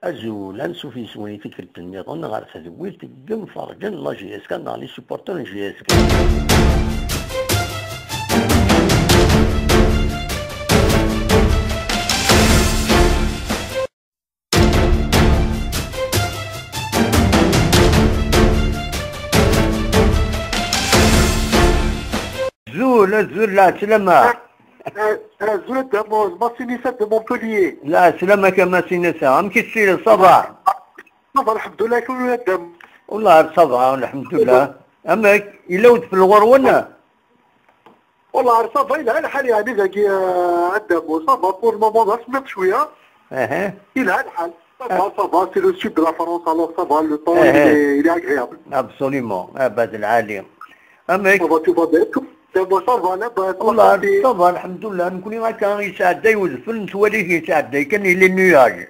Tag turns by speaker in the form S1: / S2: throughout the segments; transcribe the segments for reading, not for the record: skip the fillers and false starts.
S1: أزول أنسوفي سويني فيك التلميذ غارس هذويل تقم فرجن لا جي اس كان لي سوبورتر جي اس كان زول لا سلامة
S2: زول ماسينيسات دو مونبوليي
S1: لا سلامة كما سينسا أم كيسير الصباح
S2: صباح الحمد لله كل الدم
S1: والله الصباح الحمد لله أما يلوث في الغرونة
S2: والله صافا إلى الحال يعني ذاكي الدم صافا بور المومون سمعت شوية
S1: إلى
S2: الحال صافا سي لو سود دو لا فرونس الوغ صافا لو طون إلي أغريابل
S1: ابسوليمون أبد العالي أما
S2: صافا تو فا دابا صافا لاباس
S1: والله صافا الحمد لله نكوني ما كان يساعد يوزفل نتواليه يساعد كان يلي نياج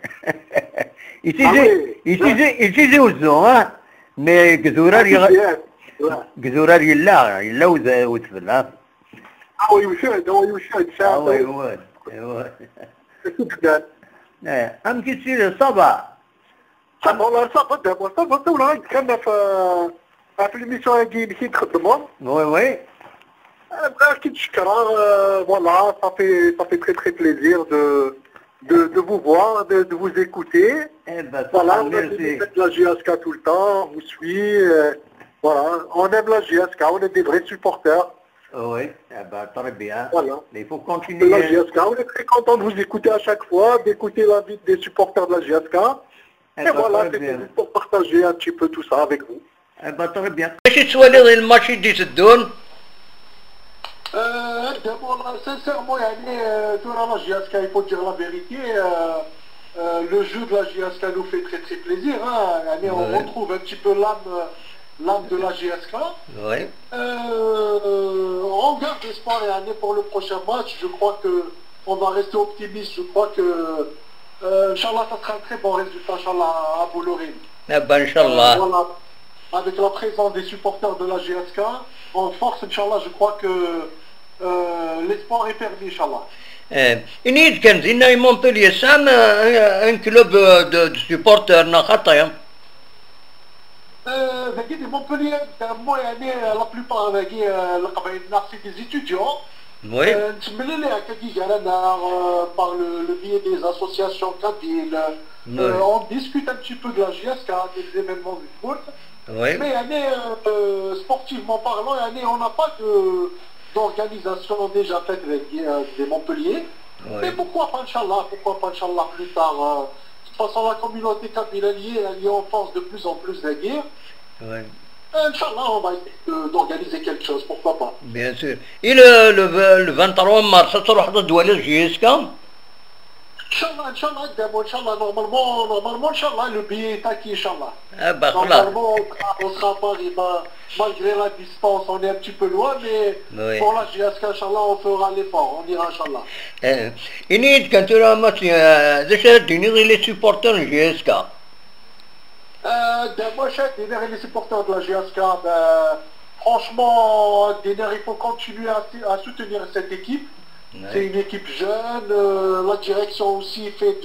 S1: يتيزي وزو ها مي قذورار يلا وزفل ها
S2: هو يشاهد
S1: ايوا ام كيصير صبا
S2: صافا والله صافا دابا صافا تونا كنا في الميسيون هاكي اللي كنخدمهم
S1: وي
S2: كي تشكرها فوالا صافي تري تري بليزير de vous voir, de vous écouter. Voilà, on aime la GSK tout le temps, on vous suit. Voilà, on aime la GSK, on est des vrais supporters.
S1: Oui, très bien.
S2: Voilà.
S1: Il faut continuer.
S2: La GSK, on est très content de vous écouter à chaque fois, d'écouter la vie des supporters de la GSK. Et voilà, c'est pour partager un petit peu tout ça avec vous.
S1: Très bien. Qu'est-ce que tu veux dire le match de ce donne?
S2: Sincèrement, la GSK, il faut dire la vérité, le jeu de la GSK nous fait très très plaisir. On retrouve un petit peu l'âme de la GSK.
S1: Oui.
S2: On garde espoir pour le prochain match. Je crois qu'on va rester optimiste. Je crois que, Inch'Allah, ça sera un très bon résultat, Inch'Allah, à Bollorine.
S1: Inch'Allah.
S2: Voilà. Avec la présence des supporters de la GSK, en force, Inch'Allah, je crois que l'espoir est permis, Inch'Allah.
S1: إني كان زينا مونبوليي سام ان كلوب دو سبورتر نخطيهم
S2: ذاكي دي مونبوليي مو يعني لا بلوبار ذاكي القبائل ناقصي دي زيتيديون نتمنى لي هكا كي جانا par le biais des associations kabyles on discute un petit peu de la GSK, des événements du foot.
S1: Oui.
S2: Mais sportivement parlant, on n'a pas d'organisation déjà faite des Montpellier. Oui. Mais pourquoi pas, Inch'Allah, plus tard. De toute façon, la communauté kabyle elle y est en force de plus en plus de guerre.
S1: Oui.
S2: Inch'Allah, on va essayer d'organiser quelque chose, pourquoi pas.
S1: Bien sûr. Et le 23 mars, ça sera de douane GSK?
S2: Inch'Allah, normalement, Inch'Allah, le billet est acquis, Inch'Allah.
S1: Normalement,
S2: on sera pas, malgré la distance, on est un petit peu loin, mais pour la GSK, Inch'Allah, on fera l'effort, on ira, Inch'Allah.
S1: Et quand tu as un match, déjà, tu es les supporters de GSK?
S2: Moi, les supporters de la GSK, franchement, il faut continuer à soutenir cette équipe. C'est une équipe jeune, la direction aussi fait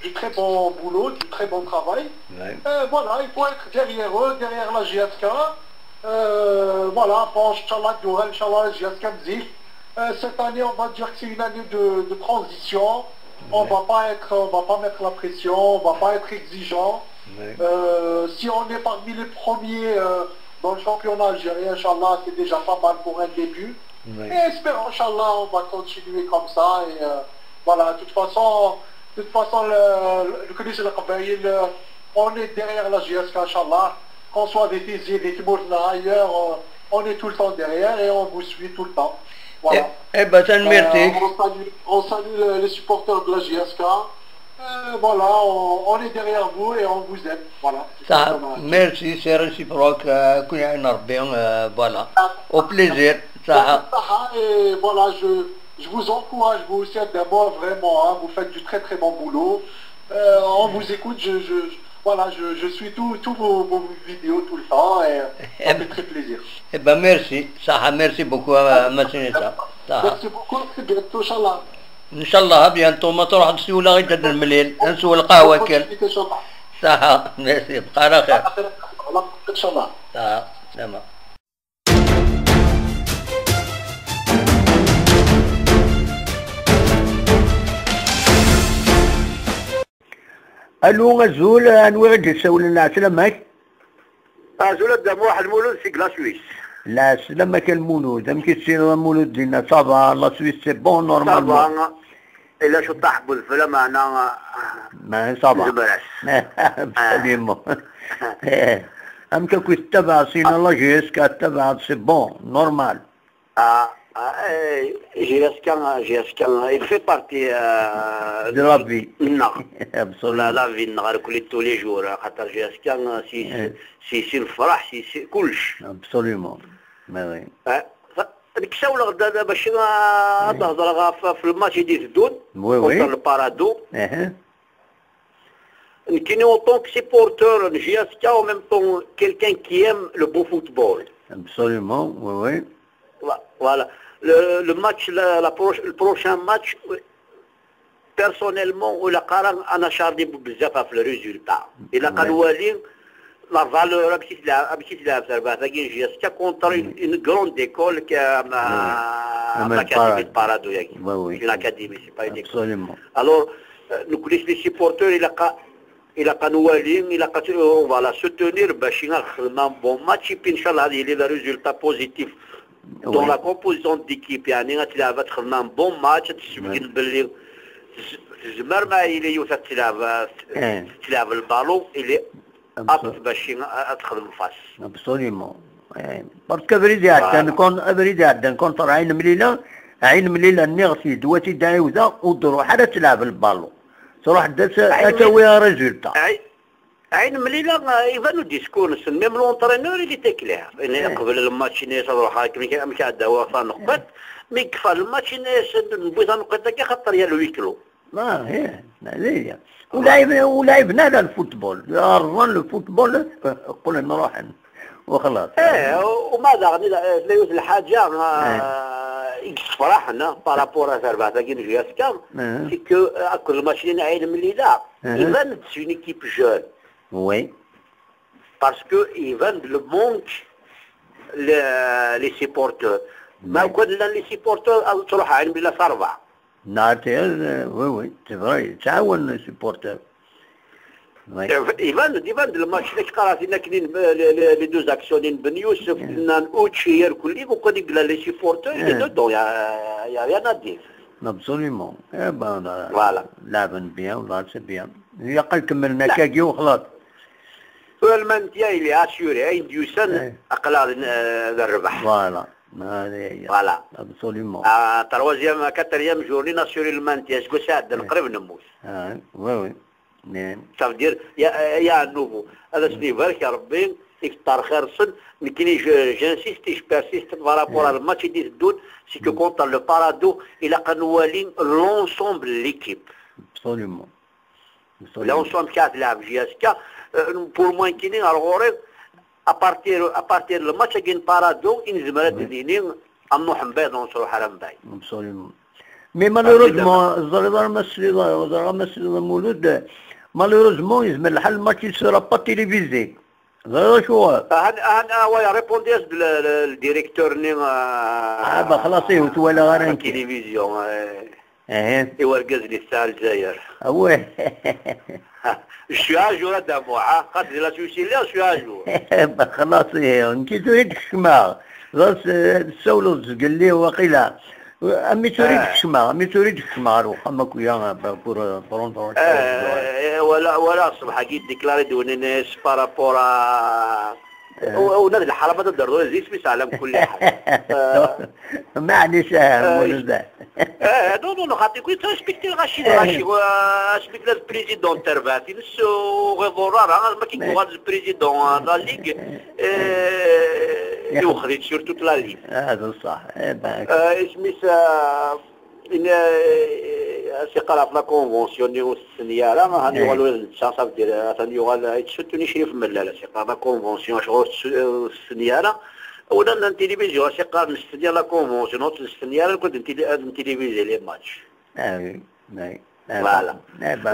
S2: du très bon boulot, du très bon travail. Voilà, il faut être derrière eux, derrière la GSK. Voilà, Inch'Allah, la GSK Mzik. Cette année, on va dire que c'est une année de transition. On va pas mettre la pression, on va pas être exigeant. Si on est parmi les premiers dans le championnat algérien, Inch'Allah, c'est déjà pas mal pour un début. Et espérons, Inch'Allah, on va continuer comme ça. Et voilà, de toute façon, on est derrière la GSK, Inch'Allah. Qu'on soit des Tizi, des Timourna ailleurs, on est tout le temps derrière et on vous suit tout le temps. Voilà. On salue les supporters de la GSK. Voilà, on est derrière vous et on vous aime. Voilà.
S1: Merci, c'est réciproque. Voilà. Au plaisir.
S2: Et voilà, je vous encourage, vous aussi, d'abord, vraiment, vous faites du très très bon boulot. On vous écoute, je suis tous vos vidéos tout le temps et ça fait très plaisir.
S1: Merci, merci beaucoup, Massineta.
S2: Merci beaucoup, très bientôt, Inch'Allah.
S1: ان شاء الله بيانتو ما تروح تسول غير تد المليل نسول القهوه كل صح ماشي بقى على خير
S2: ان شاء الله
S1: صح تمام. الو غزول انوي غادي تسول لنا سلامك
S3: زول دام واحد المولود في لا سويس.
S1: لا سلامك المولود ام كيصير المولود ديالنا صافا لا سويس سي بون نورمالمون
S3: صافا الا شو طاح بالفلا معنا
S1: ما صافا
S3: زبرس
S1: ابسوليومون ام كي تبع سينا لا جي اس كا تبع سي بون نورمال
S3: جيسكا il fait partie
S1: de la vie.
S3: Non.
S1: Absolument.
S3: La vie نهار كل tous les jours خاطر جيسكا سي الفرح سي كلش.
S1: Absolument. ما وين.
S3: هذيك الشاولة غدا باش تهضر في الماتش ديال الدود.
S1: وي وي.
S3: كونتر البارادو. كاين en tant que supporter de GSK en même temps quelqu'un qui aime le beau football.
S1: Absolument, oui oui.
S3: Voilà. Le match, le prochain match, personnellement, أنا شاردي بزاف في الريزولتا. إلا قالوا لي la valeur باش تلعب سربا ثاني جيسكا كونتر une grande école l'Académie de Parado ياكي. Une académie, c'est pas une école.
S1: Absolument.
S3: Alors, nous connaissons les supporters, il a قنوالين il a voilà soutenir باش يخدم un bon match et puis إن شاء الله هذه لي résultat positif. Dans la composition d'équipe يعني غتلعب تخدم ان بون ماتش تسجل باللي الزمر ما الى يوثق تلعب البالون اللي ابط باش تخدم الفاس.
S1: ابسوليومون باسكو افريدي عندنا كونتر عين مليله نغسي دواتي دايوزا وتروح على تلعب البالون تروح تسوي ريزولتا.
S3: عين مليلة يبانو ديسكورس ميم لونترينور اللي تاكلها قبل الماتش ناس روح هاك مش عندها وفا نقط مي كفى الماتش ناس نبغيها نقط كي خاطر يا الويكلو.
S1: هي هذيا ولعبنا على الفوتبول رجعنا الفوتبول قلنا نروح وخلاص.
S3: وماذا غادي لا يوجد الحاجة فرحنا بارابور ا كاين جياسكا سي كو كل ماتش اللي عين مليلة يبان سي اون ايكيب جون.
S1: Oui.
S3: Parce qu'ils vendent le manque les supporters. ما كون les supporters تروح عين بلا صربع.
S1: وي وي سي فري تعاون السيبورتور.
S3: يفند الماتش اللي قراتينا كاينين لي دوز اكسيونين بن يوسف نان اوتشير كلي وكون يقلا لي سيبورتور دو يا ريان ادير.
S1: ابسوليومون.
S3: فوالا.
S1: لعبن بيان ولا سي بيان. هي قال كملنا كاكي وخلاص.
S3: المانتيا اللي اسيوري اي ديوسن اقلال الربح.
S1: فوالا هذه هي.
S3: فوالا.
S1: ابسوليومون.
S3: تروازيام كاتريام جورني ناسيوري المانتيا شكون ساعد نقرب نموت.
S1: وي وي. نعم.
S3: صافي يا نوفو هذا سني بارك يا ربي يكثر خير الصن كاين جانسيستي بيرسيست بارابور على الماتش ديال الدود سي كو كونتر لو بارادو الى قنوالين لونسومبل ليكيب.
S1: ابسوليومون.
S3: لونسومبل تاع تلعب جياسكا بور موان كاينين الغوريض ابارتير لو ماتش كاين بارادو ان زمرات دينين امنو حمبايض نوصلوا حرام باي.
S1: ابسوليومون. مي مالوروزمون الزريضه مسلي المولود مالوروزمون يزمر الحل الماتش سورا با تيليفيزي. شو
S3: انا ويا ريبونديس الديريكتور ني
S1: خلاص وتولى غير
S3: التلفزيون يورقز لي الساعه الجزائر.
S1: وي
S3: شو اجور هذا موعا قد لا توشي لا شو اجور
S1: خلاص انت تريد الشماغ غاس تسولو قال لي وقيلا امي تريد الشماغ وخمك ويا بور برونتو.
S3: ولا الصبح كي ديكلاري دون الناس بارابورا ونادي الحرب هذا الدردور زي سميس عالم كل حاجه.
S1: معليش
S3: نو خاطر كنت ريسبكتي غاشي ريسبكتي البريزيدون ترباتي نسو غير ضرر ما كيكون هذا البريزيدون لا ليغ يخرج سورتو لا ليغ.
S1: هذا صح.
S3: سميس سيقرا في لا كونفونسيون ديال السنياره هاني يغالو الشاصه ديال هاني يغال يتشتوني شريف ملاله سيقرا لا كونفونسيون شغل السنياره ولا التلفزيون سيقرا نستني لا كونفونسيون السنياره كنت نتلفزي لي ماتش.
S1: وي وي
S3: فوالا.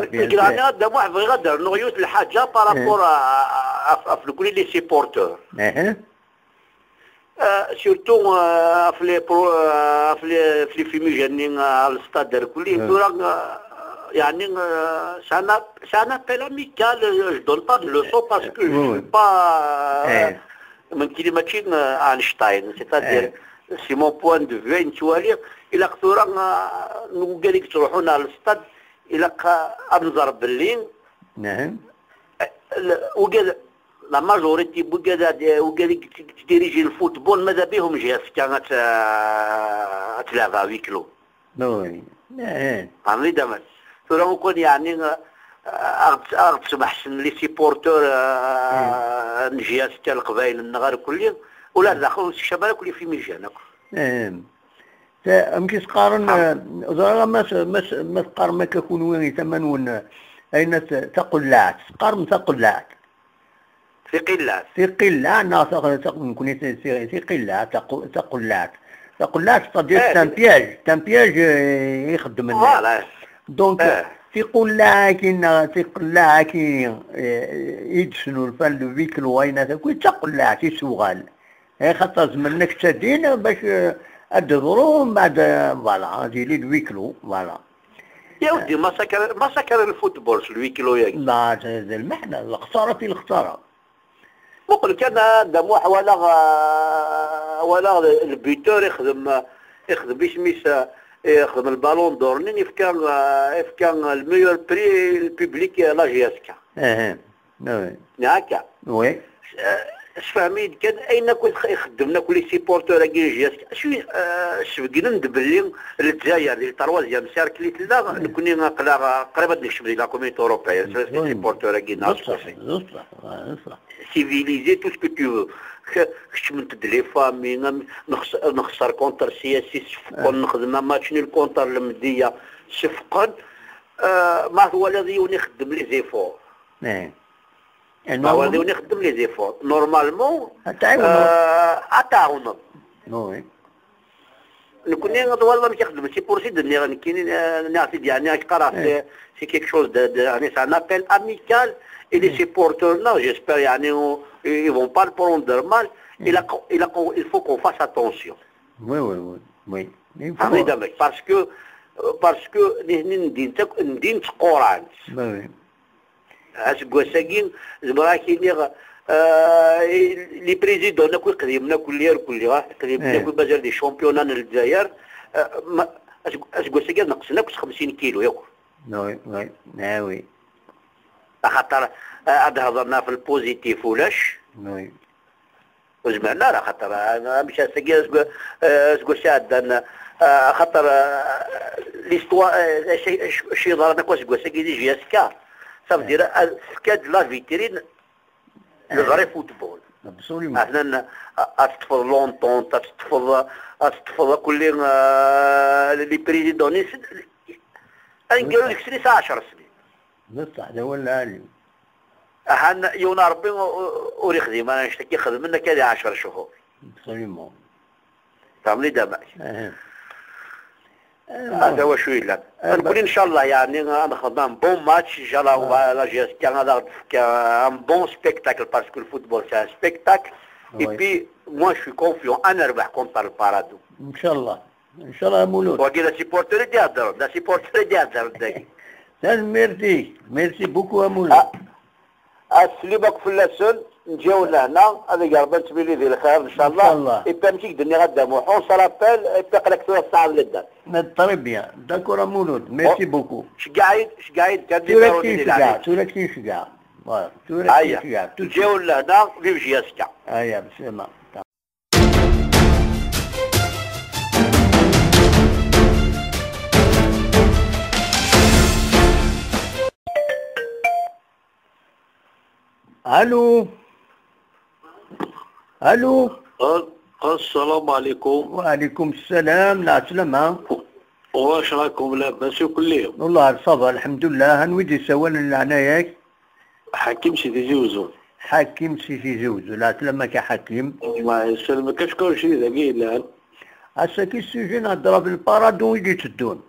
S3: لكن انا غدا واحد بغي غادر نغيوت الحاجه بارابور افلو لي سيبورتور. سورتو في لي فيميجانين على الستاد كلي يعني سانا بيل اميكال جو دون با دو لوسون باسكو جو با من كلمه ماشي اينشتاين سيتادير سي مون بوان دو في نتوالي الى كثر نقالك تروحون على الستاد الى انظر باللين.
S1: نعم
S3: وقال لا ماجوريتي وقال تديريجي الفوتبول ماذا بهم جهاز كانت تلعبها ويكلو.
S1: وي
S3: عمري دامت ترى كون يعني تسمح لي سيبورتور نجياس تاع القبائل النغار كلي ولا داخل الشباب كلي في ميجانك.
S1: أمكي سقارن ضرا ما سقار ما ككون وين ثمنون أين تقلات سقار تقلات
S3: في قلات
S1: في قلة ناس نكون في قلة تقلات تقدر تمبياج يخدم الناس دونك في قلة كي يدشنوا الفن فيكلو وين تكون تقلات يسوغال خاطر زمنك تدين باش الدروم بعد فوالا هذه لي الويكلو فوالا.
S3: يا ودي ما سكر الفوتبول الويكلو ياك.
S1: لا هذا المحنة الخسارة في الخسارة.
S3: نقول لك انا دموع ولا البيتور يخدم بسميس يخدم البالون دور نين كان الميور بري البوبليك لا جياسكا.
S1: وي.
S3: هكا.
S1: وي.
S3: فهميت كان اين كنت خدمنا كل سيبورتور كي جياسكا شبقنا ندبلي الجزائر ديال تروازيام سيركلي لا نكوني نقلا قريبه نكشف لا كوميونيتي اوروبيان سيبورتور كي ناس civilisé tout ce que tu veux. خشمت لي فامي نخسر كونتر سياسي سفقا نخدم ماتش نيل كونتر المديه سفقا ما هو الذي يخدم لي زيفور. ما هو الذي يخدم لي زيفور نورمالمون اتعاون.
S1: وي
S3: نكون والله مش يخدم سي بور سي دني كاين ناس يعني قرا سي كيك شوز يعني سان ابل اميكال. Et les supporters là, j'espère ils vont pas le prendre mal. Il faut qu'on fasse attention.
S1: Oui.
S3: Parce que ندين تقوران.
S1: Oui.
S3: أسقوساقين زمراكيني لي بريزيدون نكون قديمنا كليا قديمنا كل بازار دي شامبيونان الجزائر أسقوساقين نقصنا 50 كيلو ياكل.
S1: وي.
S3: خاطر عاد هضرنا في البوزيتيف ولاش.
S1: وي.
S3: وزعما راه خاطر مش ساكي سكو شاد خاطر ليستوا شي ضرنا كواش سكو ساكي دي جياسكا صافي دير سكاد لا فيترين لو فري فوتبول. احنا تطفض لونطون تطفض كل لي بريزيدون نقولوا لك سني 10 سنين.
S1: بصح هذا هو العالم.
S3: احنا يونا ربي وريخدم انا نشتكي خدم منك هذه 10 شهور.
S1: سليمون.
S3: فهمني دابا. هذا هو شويه لا. نقول ان شاء الله يعني نخدم بون ماتش ان شاء الله لا جيستيون هذا ان بون سبيكتاكل باسكو الفوتبول سي ان سبيكتاكل. اي بي موا جو سوي كونفيون انا نربح كونتر البارادو.
S1: ان شاء الله مولود.
S3: وكي لا سيبورتور يهضر لا سيبورتور يهضر داكي. ميرسي بوكو مولود. اسلمك في اللسن نجيو لهنا هذا قربا تبيلي ذي الخير ان شاء الله. اي بي مشيك دني غدا موحون سرابيل اي بي قلك ثلاث ساعات للدار.
S1: تري بيان داكور مولود ميرسي بوكو.
S3: شقايد كان
S1: توركتي شقاع فوالا توركتي شقاع
S3: نجيو لهنا في جياسكا.
S1: بسلامة. الو
S3: السلام عليكم.
S1: وعليكم السلام. لا سلامة.
S3: واش راكم لاباس كلهم؟
S1: والله صافا الحمد لله. هنويدي سوال عناياك
S3: حكيم سيدي زوزو.
S1: حكيم سيدي زوزو. لا سلامك يا حكيم.
S3: الله يسلمك. شكون شي ذاكي الان؟
S1: هسا كي السجن هضرا بالبارادون يجي تدون.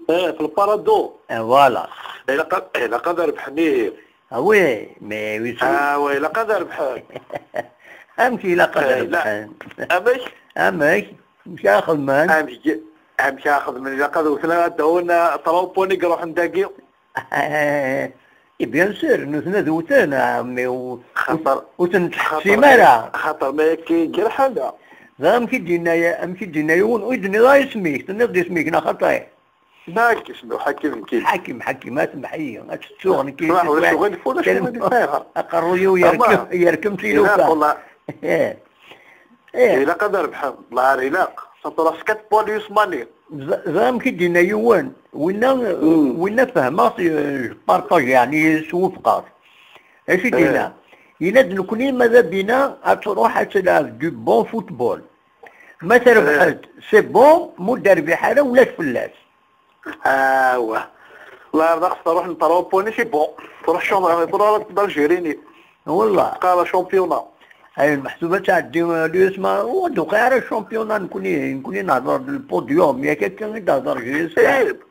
S2: في البارادو.
S1: فوالا.
S2: إلا قد ربحني.
S1: وي مي وي.
S2: وي إلا قد ربحان.
S1: امشي إلا قد ربحان. امشي مش اخذ من.
S2: امشي اخذ من. إلا قد وصلنا داونا طروبوني نروح نداقي.
S1: بيان سور نوثنا ذوتنا عمي
S2: خطر
S1: وتنتحسي مالا
S2: خطر ما كيجي حاجه.
S1: امشي جينا يون ويدني لا يسميك تنضي اسميك نا خطاي.
S2: ماك اسمه حكيم كي.
S1: حكيم ما تسمحيه الشغل كي.
S2: ولا شغل فولا شغل.
S1: اقروا يركم تيلوكا.
S2: والله. إلا قد ربح الله عريلاق سطر سكت بوليس ماني.
S1: زعما كي جينا يوان وين فهمات بارطاج يعني سوفقات اش دينا يناد نكوني ماذا بينا تروح تلعب دو بون فوتبول ما تربحت سي بون مدرب بحاله ولا فلاس.
S2: واه الله يرضى تروح نطروبوني سي بون تروح دالجيريني
S1: والله
S2: قال شامبيونا.
S1: هاي المحسوبة تاع اللي اسمها ودوقا على الشامبيونا نكوني نهضر البوديوم ياك كان تهضر جيس.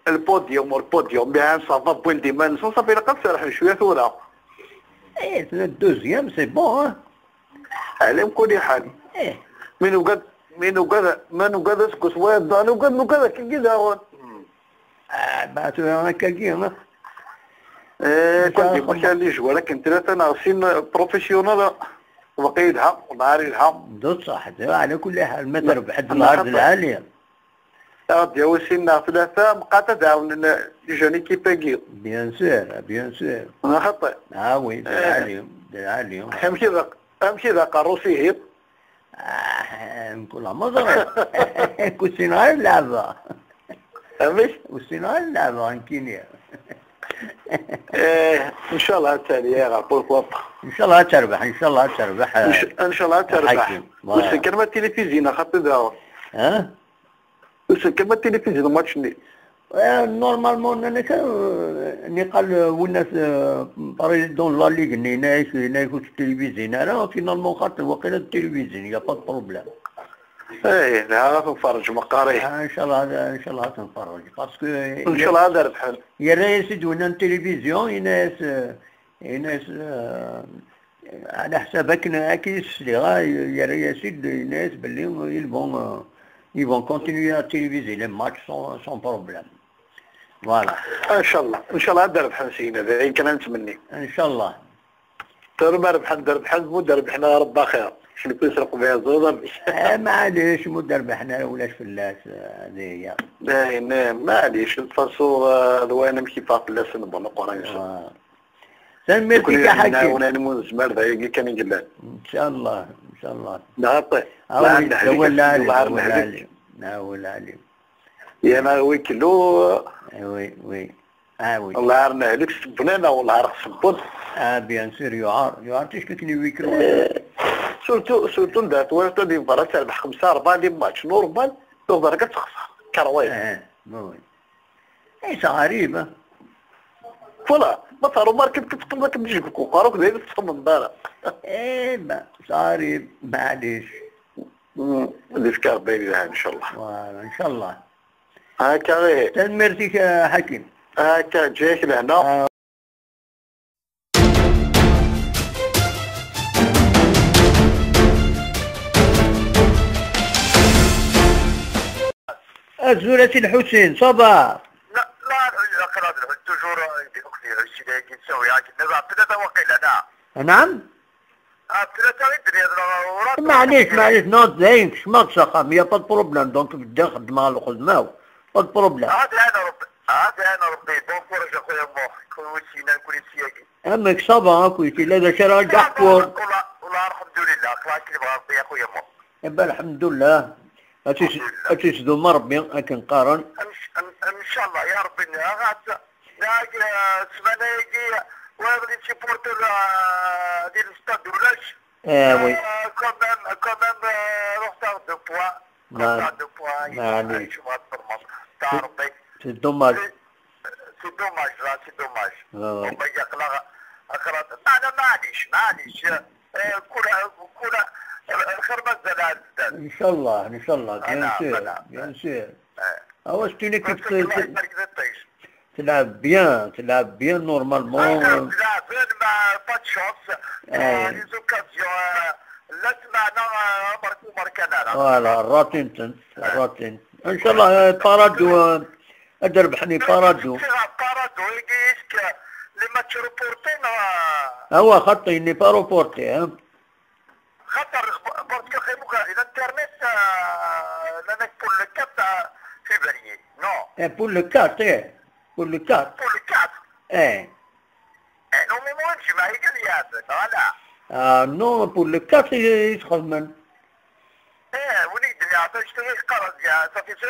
S2: البوديوم بيان صافا بولدي ما نسون صافي لقد سرح شويه ثورة.
S1: الدوزيام سي بون.
S2: على كل حال. من وقد اسكت وين دانو وقد كي داون.
S1: بعثوا انا كاكي
S2: كنت ما كان لي جوار لكن ثلاثه ناقصين بروفيسيونال وقيدها ونعرفها.
S1: بالضبط صح على كل حال ما تربح الارض العاليه.
S2: غادي وسينا ثلاثه بقى تداون جوني كيباكي.
S1: بيان سور.
S2: انا خطا.
S1: وي العالي.
S2: امشي ذا قروسي هيب.
S1: كل مضر. كوسينا اللعبه.
S2: امش
S1: وسينا اللعبه يمكن.
S2: ان شاء الله تالي يا غابور
S1: ان شاء الله تربح
S2: ان شاء الله تربح. وش كلمة تلفزيون خاطر داو. وش كلمة تلفزيون ماتش ني.
S1: نورمالمون انا نقال والناس بريزيدون لا ليغ نايش التلفزيون انا فينالمون خاطر وقيله التلفزيون يا با بروبليم.
S2: لا تنفرج مقاري.
S1: ان شاء الله تنفرج باسكو
S2: ان شاء الله هذا ربحان.
S1: يا رئيس دونا التلفزيون يناس على حسابك اكيد الصغار يا رئيس الناس باللي يبون كونتينيو على التلفزيون لي ماتش سون بروبليم. فوالا
S2: ان شاء الله هذا ربحان سينا هذا يمكن نتمني.
S1: ان شاء الله.
S2: تربح ربحان مو ربحنا ربا خير. شنو يسرقوا بها الزوضه.
S1: معليش مدرب احنا ولاش فلاس هذه هي.
S2: معليش نتفرسوا ذوانا مشي فاق فلاس نبغى نقرا ان شاء الله.
S1: سميتك يا حكيم.
S2: وانا نموت زمار ذا كان يقلان.
S1: ان شاء الله.
S2: نعطي.
S1: ولا عليم.
S2: يا انا ويكلو.
S1: وي.
S2: الله يعرنا عليك سبنانا والله راه سبوت.
S1: بيان سور يعار تشكيكني ويكلو.
S2: سورتو ندات ولا تدي مباراة تربح 5-4 دي ماتش نورمال تقدر كتخسر كرويه. ايش غريبة. فوالا ما صاروا ماركت كتقدر كتجيك كوكاروك داير تصمم مباراة.
S1: ما صاري معليش.
S2: الافكار باين لها ان شاء الله.
S1: فوالا ان شاء الله.
S2: هاكا غير.
S1: تنمرتك يا حكيم.
S2: هاكا جايك لهنا.
S1: الزورة الحسين صباح.
S2: لا خلاص توجور اختي هادشي اللي كيتساوي دابا ثلاثة وقيلا
S1: نعم.
S2: ثلاثة الدنيا
S1: معليش نوض زينكش ما تسخم يا با بروبليم دونك بدي خدمة الخدمة با بروبليم.
S2: هذا انا ربي بون كورج اخويا مو كون وسينا كل سياقي.
S1: امك صباح كويتي لا شرا الدحكور.
S2: والله الحمد لله خلاص كي بغا ربي اخويا مو.
S1: يبا الحمد لله. اتشدو مربي لكن قارن.
S2: ان شاء الله يا ربي غات سمعنا يجي وغادي تيبورتر ديال الاستاد ولاش.
S1: وي.
S2: كومام روحت دو بوا.
S1: معليش.
S2: شوف هاد الطرماط تاع ربي.
S1: سي دوماج.
S2: سي دوماج. ربي يقلق انا معليش. كل الخير مازال.
S1: ان شاء الله بيان سور. c'est une équipe تلعب bien normalement.
S3: تلعب ما با تشونس لي زوكازيون لا سمعنا ماركانا.
S1: فوالا راتين ان شاء الله بارادو ادربحني بارادو.
S3: يجيك لي ماتش روبورتين
S1: هو خطي ني با روبورتي
S3: خاطر باسكو خيموك الانترنت لانك بور لو 4 février non
S1: pour le 4 pour le 4
S3: non mais moi je m'arrête voilà
S1: non pour le 4 يتخمن
S3: وليد اللي عطاش تغير قرض يا صافي سي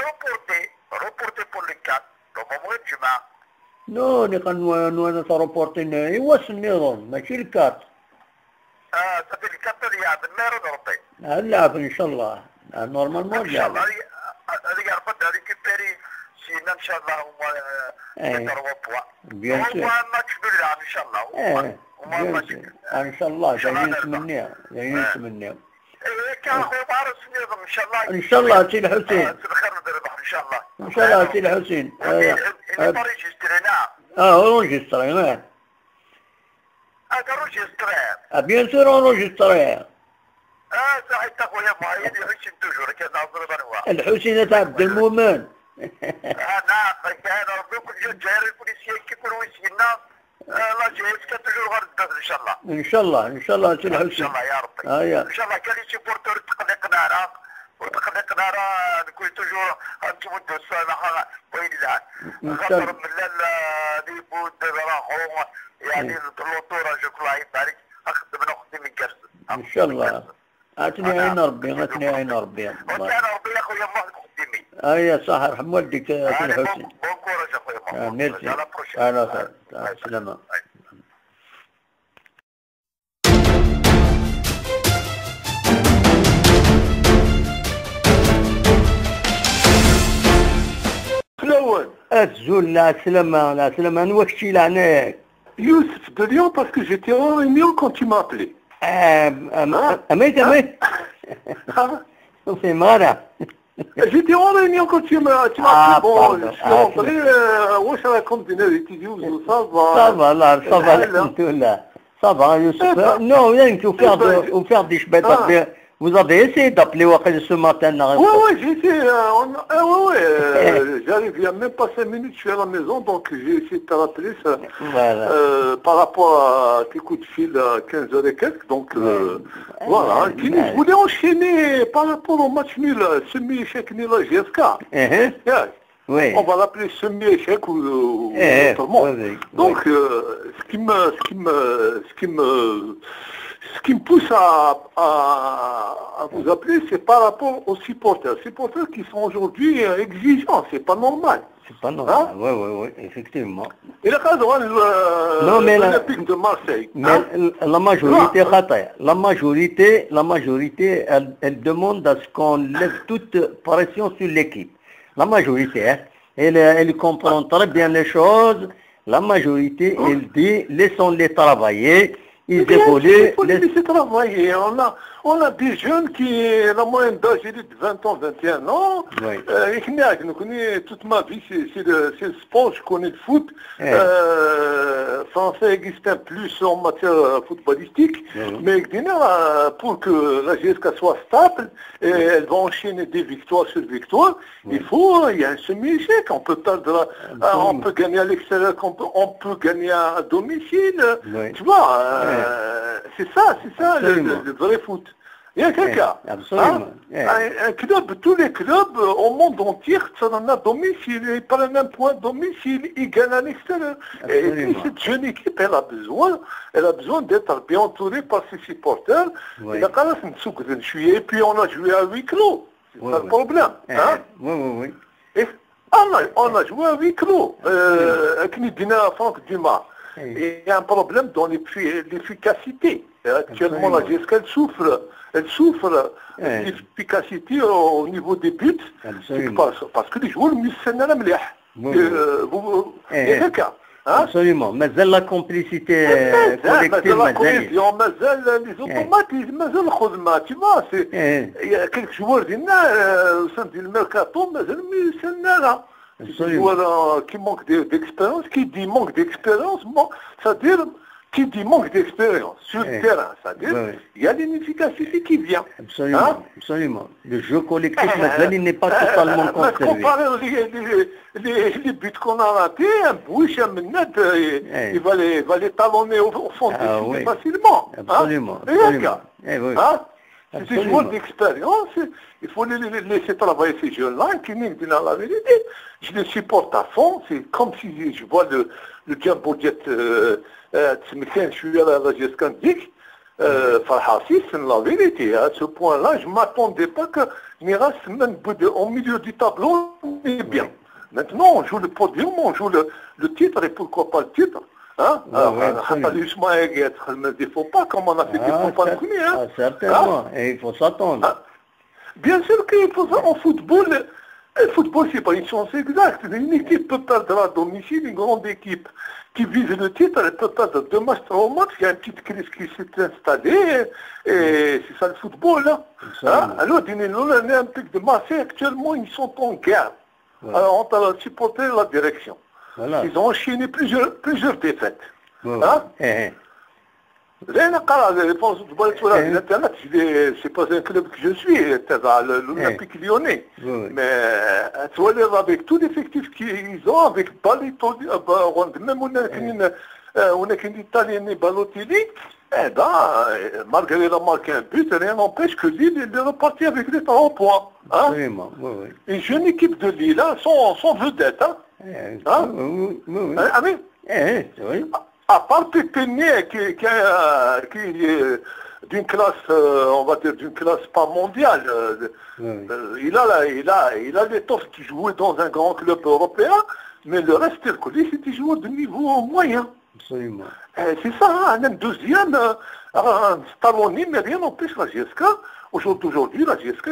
S3: روبورتي pour le 4 donc au moins الجمعة
S1: نو ني روبورتي هو النظام ماشي الكات
S3: صافي الكات اللي يلعب النار نربي
S1: نلعب ان شاء الله نورمالمون
S3: ان شاء الله هذيك ربطها ريكيبيري سينا ان شاء الله هما 3 بوا
S1: بيان سور
S3: هما ماتش باللعب ان شاء الله هما ماتش
S1: ان شاء الله جايين نتمناو
S3: كان اخويا بارس نظام ان شاء الله
S1: ان شاء الله سي الحسين
S3: خير نربح ان شاء الله
S1: ان شاء الله سي الحسين
S3: روجستري
S1: نعم
S3: هذا روجستري
S1: بيان سور روجستري
S3: صحيح اخويا معين الحسين توجور كان ناظر بنوا
S1: الحسين تاع عبد المؤمن
S3: نعم كان ربي كل جاير البوليسيه كيكون ويسينا لا جايز كتوجور غير ان شاء الله
S1: ان شاء الله سي الحسين
S3: ان شاء الله يا ربي ان شاء الله كان لي سيبورتور تقلقنا راه وتقلقنا راه نكون توجور انتم ندوز صالحه وين لا خاطر من لي بود راهو يعني اللوطوره جو الله يبارك اخدم من كرز
S1: ان شاء الله اتني عين ربي وكان ربي
S3: يا اخويا الله قدامي
S1: اي صح رحم والديك سي الحسين
S3: بون كوراج اخويا
S1: ميرسي على خير السلامه الزول لا سلامة نوكشي لعناك
S4: Youssef de Lyon parce que j'étais en réunion quand tu m'as appelé.
S1: أميت في مرة
S4: J'étais en réunion quand tu m'as appelé. Bon, je suis rentré, wesh raconte des étudiants, ça va.
S1: Ça va, الحمد لله. Ça va, Youssef. Non, rien que faire des chbêtes. Vous avez essayé d'appeler ce matin?
S4: Ouais, j'ai essayé. J'arrive, il n'y a même pas 5 minutes, je suis à la maison, donc j'ai essayé de te rappeler ça.
S1: Voilà.
S4: Par rapport à tes coups de fil à 15h et quelques, donc voilà. Je voulais enchaîner par rapport au match nul, semi-échec nul à GSK.
S1: Oui.
S4: On va l'appeler semi-échec ou autrement. Donc, ce qui me pousse à vous appeler, c'est par rapport aux supporters. Supporters qui sont aujourd'hui exigeants, c'est pas normal.
S1: C'est pas normal, oui, effectivement.
S4: Et le cas de l'Olympique de Marseille.
S1: Mais la majorité, la majorité, elle demande à ce qu'on lève toute pression sur l'équipe. La majorité, elle comprend très bien les choses. La majorité, elle dit, laissons-les travailler. Ils évoluent.
S4: Il faut les laisser travailler. On a des jeunes qui, la moyenne d'âge est de 20 ans, 21 ans.
S1: Oui.
S4: Je connais toute ma vie, c'est le sport, je connais le foot. Français existe un plus en matière footballistique. Mais pour que la GSK soit stable, et elle va enchaîner des victoires sur victoires, il y a un semi-échec. On peut perdre, on peut gagner à l'extérieur, on peut gagner à domicile. Tu vois, c'est ça le vrai foot. Il y a quelqu'un.
S1: Absolument.
S4: Un club, tous les clubs au monde entier, ça en a domicile. Ils prennent un point de domicile, ils gagnent à l'extérieur. Et puis cette jeune équipe, elle a besoin d'être bien entourée par ses supporters. Et puis on a joué à huis clos. C'est ça le problème.
S1: Oui.
S4: Et on a joué à huis clos. Avec Nidina Franck Dumas. Il y a un problème dans l'efficacité. Actuellement, la GSK, elle souffre d'efficacité au niveau des buts. Parce que les joueurs ne sont pas. Il y a quelqu'un.
S1: Absolument. مازال لا كومبليسيتي
S4: مازال لا كوهيزيون مازال لي زوتوماتيزم مازال الخدمه tu vois c'est il y a quelques joueurs ديالنا au sein du mercato مازال ما يسنانا joueurs qui manquent d'expérience qui dit manque d'expérience c'est-à-dire qui dit manque d'expérience sur le terrain, c'est-à-dire il y a l'inefficacité qui vient.
S1: Absolument, absolument. Le jeu collectif, il n'est pas totalement conservé.
S4: Comparer les buts qu'on a ratés, un bouche, un minute, il va les talonner au fond du filet facilement.
S1: Absolument.
S4: C'est des joueurs d'expérience, il faut les laisser travailler ces jeunes-là, qui nous disent la vérité. Je les supporte à fond, c'est comme si je vois le Jumbo Jet تسمكان شويه لا جيسكا نديك فرحاسيس لا فيريتي à ce point-là je m'attendais pas que Miras même au milieu du tableau est bien. Maintenant on joue le podium, on joue le titre et pourquoi pas le titre. Il ne faut pas comme on a fait des fois le premier.
S1: Certainement, et il faut s'attendre.
S4: Bien sûr qu'il faut ça en football. Le football, c'est pas une chance exacte. Une équipe peut perdre à domicile, une grande équipe qui vise le titre, elle peut perdre 2 matchs, 3 matchs, il y a une petite crise qui s'est installée, et c'est ça le football. Alors, l'Olympique de Marseille, actuellement, ils sont en guerre. Alors, on a supporté la direction. Ils ont enchaîné plusieurs défaites. C'est pas un club que je suis, l'Olympique lyonnais. Mais avec tout l'effectif qu'ils ont, avec même on a qu'un Italien Balotelli, malgré la marque un but, rien n'empêche que Lille est reparti avec les 3 points. Une jeune équipe de Lille, sans vedette. À part Pépinier qui est d'une classe, on va dire d'une classe pas mondiale, il a l'étoffe qui jouait dans un grand club européen, mais le reste c'est des joueurs de niveau moyen.
S1: Absolument.
S4: C'est ça, un deuxième, un Stalloni, mais rien n'empêche la GSK. Aujourd'hui, la GSK,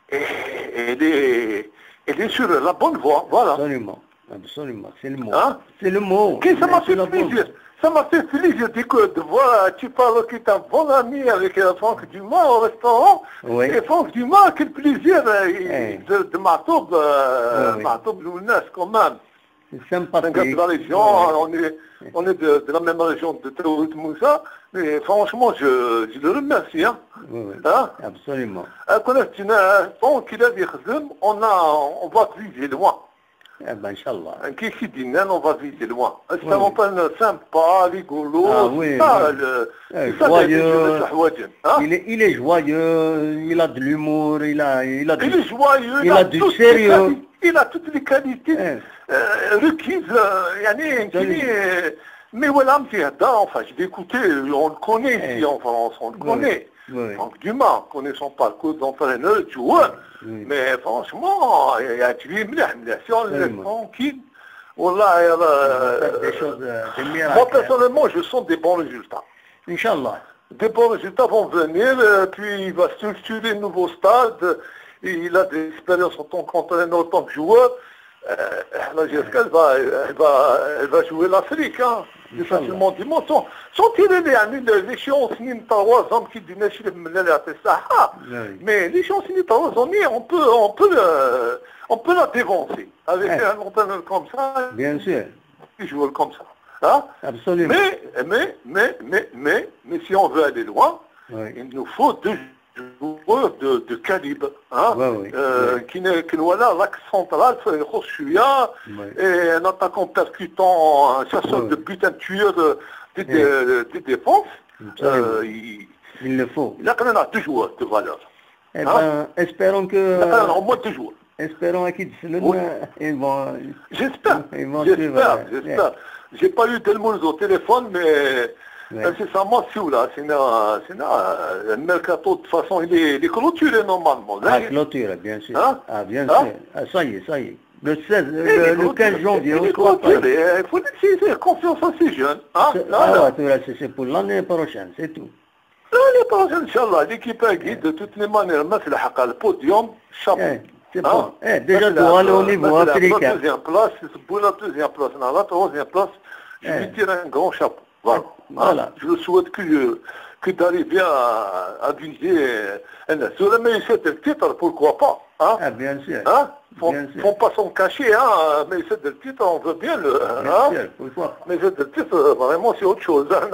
S4: elle est sur la bonne voie, voilà.
S1: Absolument. Absolument, c'est le mot. C'est le mot.
S4: Ça m'a fait plaisir. Ça m'a fait plaisir de voir, tu parles que tu es un bon ami avec Franck Dumas au restaurant. Et Franck Dumas, quel plaisir de Matoub, Matoub Lounas quand même.
S1: C'est sympathique.
S4: C'est un gars de la région, on est de la même région de Théorit Moussa, mais franchement, je le remercie.
S1: Absolument.
S4: On va viser loin.
S1: Inch'Allah.
S4: On va viser loin. C'est un peu sympa, rigolo,
S1: joyeux. Il est joyeux, il a de l'humour, il est joyeux, il a du sérieux.
S4: Il a toutes les qualités requises. Mais voilà, enfin, je l'ai écouté, on le connaît ici en France, on le connaît. Franck Dumas, connaissant pas le coup d'entraîneur, joueur. Mais franchement, il y a du si on est tranquille. Moi, personnellement, je sens des bons résultats.
S1: Inch'Allah.
S4: Des bons résultats vont venir, puis il va structurer un nouveau stade. Il a de l'expérience en tant qu'entraîneur, en tant que joueur. La GSK, elle va jouer l'Afrique. C'est facilement dimension. Sans tirer l'échéance ni 3 ans qui dit mais l'échéance ni 3 ans, on peut la dévancer avec un entraîneur comme ça.
S1: Bien sûr.
S4: Un joueur comme ça.
S1: Absolument.
S4: Mais si on veut aller loin, il nous faut 2 joueurs de calibre, qui voilà l'axe central, c'est Khouchouya, et un attaquant percutant, un chasseur de but, un tueur de défense.
S1: Il le faut.
S4: Il a quand même 2 joueurs de valeur.
S1: Espérons que...
S4: Au moins 2 joueurs.
S1: Espérons qu'ils vont...
S4: J'espère. J'ai pas eu Delmouz au téléphone, mais... Incessamment, c'est un mercato, de toute façon, il est clôturé normalement.
S1: Clôturé, bien sûr. Bien sûr. Ça y est. Le 16, le 15 janvier,
S4: il est clôturé. Il faut laisser confiance à ces jeunes.
S1: C'est pour l'année prochaine, c'est tout.
S4: L'année prochaine, Inch'Allah, l'équipe a guide de toutes les manières, le podium, chapeau.
S1: C'est bon. Déjà, tu vas aller au niveau africain.
S4: Deuxième place, pour la deuxième place, dans la troisième place, je lui tire un grand chapeau. Voilà. Je souhaite que d'arriver à viser sur le c'est le titre, pourquoi pas. Hein?
S1: Ah, bien sûr.
S4: Hein? Faut pas s'en cacher, hein? Mais c'est le titre, on veut bien le.
S1: Bien sûr, pourquoi pas.
S4: Mais c'est le titre, vraiment, c'est autre chose. Hein?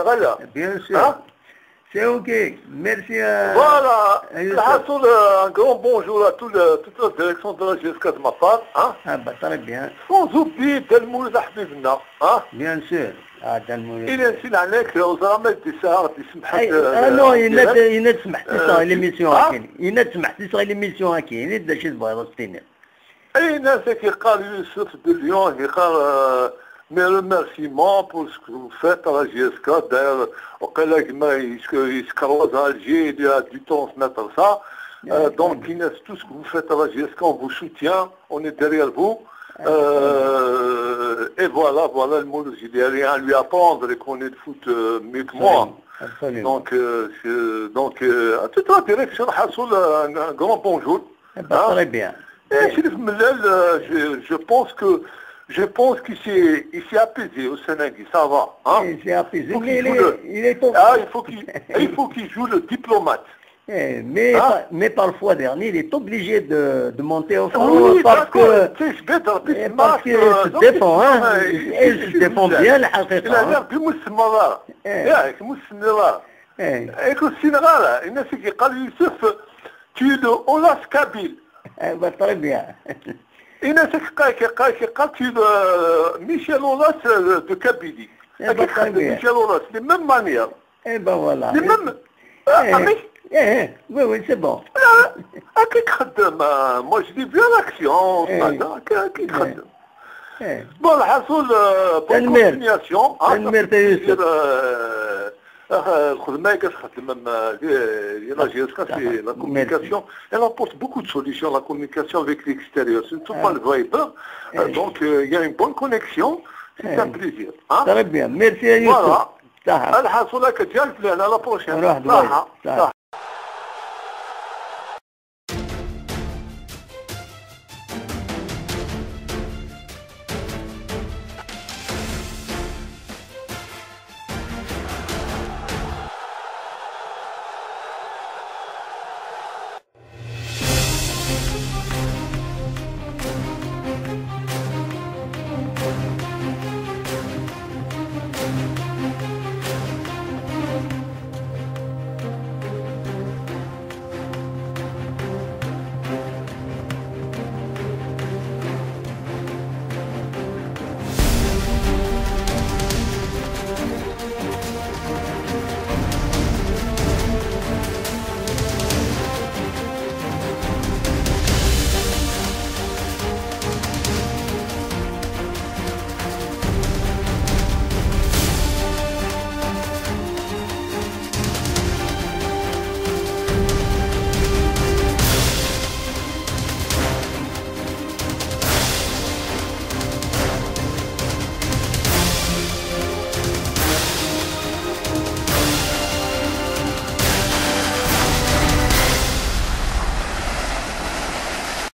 S1: Bien sûr. Hein? C'est ok. Merci à...
S4: Voilà. Un grand bonjour à toute la direction de la GSK de ma part. Hein?
S1: Ah, bah, très bien.
S4: Sans oublier Delmoul Habibna. Hein?
S1: Bien sûr. Ah, Delmoul.
S4: Il est ici عليك وزرامل تساعد يسمح
S1: non, il نسمح تسمع l'émission هكين. Il نسمح تسمع l'émission هكين. Il ده شيء بغير
S4: أي ناس كي قال يوسف de Lyon, il قال mes remerciements pour ce que vous faites à la GSK. D'ailleurs, au collègue, il se croise à Alger, il y a du temps à se mettre ça. Donc, Inès, tout ce que vous faites à la GSK, on vous soutient, on est derrière vous. Et voilà, le monde, il n'y a rien à lui apprendre, il connaît le foot mieux que moi.
S1: Absolument.
S4: Donc, à toute la direction, un grand bonjour.
S1: Très bien.
S4: Et je pense qu'il s'est apaisé au Sénégal, ça va. Hein?
S1: Il s'est apaisé.
S4: Il faut qu'il joue le diplomate.
S1: Mais parfois, dernier, il est obligé de monter au front parce que il se défend, hein. Il se défend bien, la حقيقة.
S4: Il a l'air بمستمرة. ياك مستمرة. écoute Sénégal, الناس اللي قال يوسف tu es le Olas Kabyle.
S1: Très bien.
S4: الناس قال tu es Michel Olas de Kabylie. Michel Olas, les mêmes manières.
S1: Et ben voilà.
S4: Les mêmes.
S1: Oui, c'est bon.
S4: Moi, je dis bien l'action. Bon, الحصول bonne continuation.
S1: تنمير يوسف.
S4: الخدمة كتخدم la GSK, c'est la communication. Elle apporte beaucoup de solutions, la communication avec l'extérieur. Ce ne sont pas le Viber. Donc, il y a une bonne connexion. C'est un plaisir.
S1: Très bien. Merci à Youssef.
S4: Voilà. الحصول كتجالس لنا على la prochaine.